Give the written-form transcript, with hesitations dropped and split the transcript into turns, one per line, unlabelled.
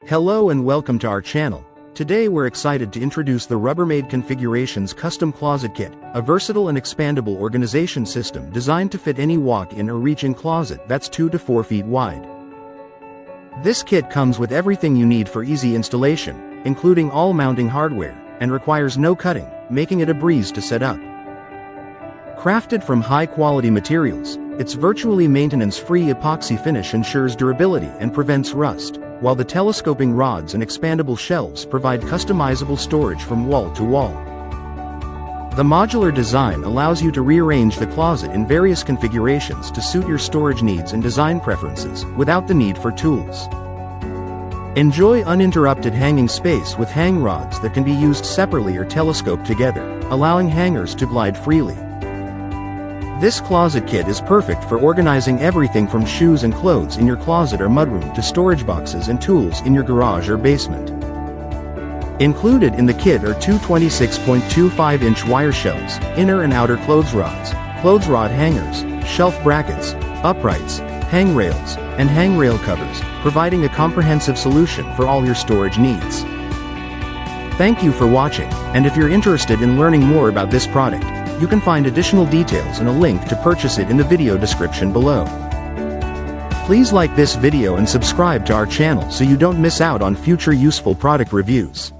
Hello and welcome to our channel. Today we're excited to introduce the Rubbermaid Configurations Custom Closet Kit, a versatile and expandable organization system designed to fit any walk-in or reach-in closet that's 2 to 4 feet wide. This kit comes with everything you need for easy installation, including all mounting hardware, and requires no cutting, making it a breeze to set up. Crafted from high-quality materials, its virtually maintenance-free epoxy finish ensures durability and prevents rust, while the telescoping rods and expandable shelves provide customizable storage from wall to wall. The modular design allows you to rearrange the closet in various configurations to suit your storage needs and design preferences, without the need for tools. Enjoy uninterrupted hanging space with hang rods that can be used separately or telescoped together, allowing hangers to glide freely. This closet kit is perfect for organizing everything from shoes and clothes in your closet or mudroom to storage boxes and tools in your garage or basement. Included in the kit are two 26.25-inch wire shelves, inner and outer clothes rod hangers, shelf brackets, uprights, hang rails, and hang rail covers, providing a comprehensive solution for all your storage needs. Thank you for watching, and if you're interested in learning more about this product, you can find additional details and a link to purchase it in the video description below. Please like this video and subscribe to our channel so you don't miss out on future useful product reviews.